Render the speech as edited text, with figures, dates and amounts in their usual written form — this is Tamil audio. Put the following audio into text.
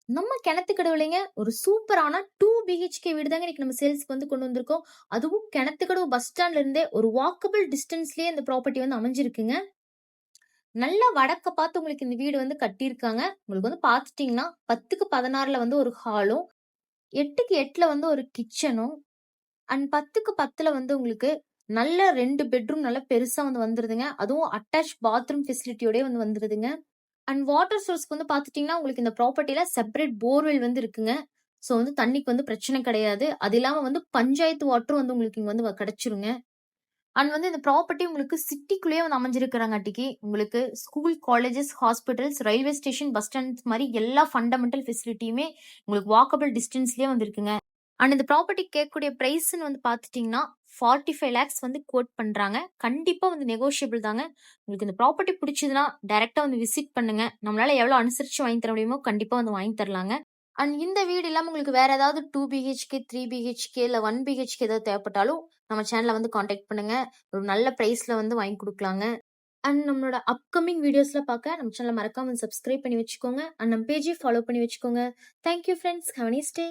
நம்ம கிணத்துக்கடவுலைங்க ஒரு சூப்பரான 2 பிஹெச்கே வீடு தாங்க இன்னைக்கு நம்ம சேல்ஸ்க்கு வந்து கொண்டு வந்திருக்கோம். அதுவும் கிணத்துக்கடவு பஸ் ஸ்டாண்ட்ல இருந்தே ஒரு வாக்கபிள் டிஸ்டன்ஸ்லயே இந்த ப்ராப்பர்ட்டி வந்து அமைஞ்சிருக்குங்க. நல்லா வடக்க பார்த்து உங்களுக்கு இந்த வீடு வந்து கட்டியிருக்காங்க. உங்களுக்கு வந்து பார்த்துட்டீங்கன்னா 10க்கு 16ல வந்து ஒரு ஹாலும், 8க்கு 8ல வந்து ஒரு கிச்சனும், அண்ட் 10க்கு 10ல வந்து உங்களுக்கு நல்ல 2 பெட்ரூம் நல்லா பெருசா வந்து வந்துருதுங்க. அதுவும் அட்டாச் பாத்ரூம் ஃபெசிலிட்டியோடயே வந்து வந்துருதுங்க. அண்ட் வாட்டர் சோர்ஸ்க்கு வந்து பார்த்துட்டீங்கன்னா, உங்களுக்கு இந்த ப்ராப்பர்ட்டில செப்பரேட் போர்வெல் வந்து இருக்குங்க. ஸோ வந்து தண்ணிக்கு வந்து பிரச்சனை கிடையாது. அது இல்லாம வந்து பஞ்சாயத்து வாட்டரும் வந்து உங்களுக்கு இங்க வந்து கிடைச்சிருங்க. அண்ட் வந்து இந்த ப்ராப்பர்ட்டி உங்களுக்கு சிட்டிக்குள்ளேயே வந்து அமைஞ்சிருக்கிறங்காட்டிக்கு, உங்களுக்கு school, colleges, hospitals, railway station, bus stands மாரி எல்லா ஃபண்டமெண்டல் ஃபெசிலிட்டியுமே உங்களுக்கு வாக்கபிள் டிஸ்டன்ஸ்லயே வந்து இருக்குங்க. அண்ட் இந்த ப்ராப்பர்ட்டி கேட்கக்கூடிய பிரைஸ்ன்னு வந்து பார்த்துட்டீங்கன்னா, 45 லேக்ஸ் வந்து கோட் பண்றாங்க. கண்டிப்பா வந்து நெகோஷியபிள் தாங்க. உங்களுக்கு இந்த ப்ராப்பர்ட்டி பிடிச்சதுன்னா, டைரக்ட்டா வந்து விசிட் பண்ணுங்க. நம்மளால எவ்வளோ அனுசரிச்சு வாங்கி தர முடியுமோ, கண்டிப்பா வந்து வாங்கி தரலாங்க. அண்ட் இந்த வீடு இல்லாம உங்களுக்கு வேற ஏதாவது 2 பிஹெச்கே, 3 பிஹெச்கே இல்ல 1 பிஹெச்கே ஏதாவது தேவைப்பட்டாலும், நம்ம சேனல வந்து கான்டாக்ட் பண்ணுங்க. ஒரு நல்ல பிரைஸ்ல வந்து வாங்கி குடுக்கலாங்க. அண்ட் நம்மளோட அப்கமிங் வீடியோஸ்ல பார்க்க நம்ம சேனல மறக்காம சப்ஸ்கிரைப் பண்ணி வச்சுக்கோங்க. அண்ட் நம்ம பேஜையும் ஃபாலோ பண்ணி வச்சுக்கோங்க. Thank you friends. Have a nice day.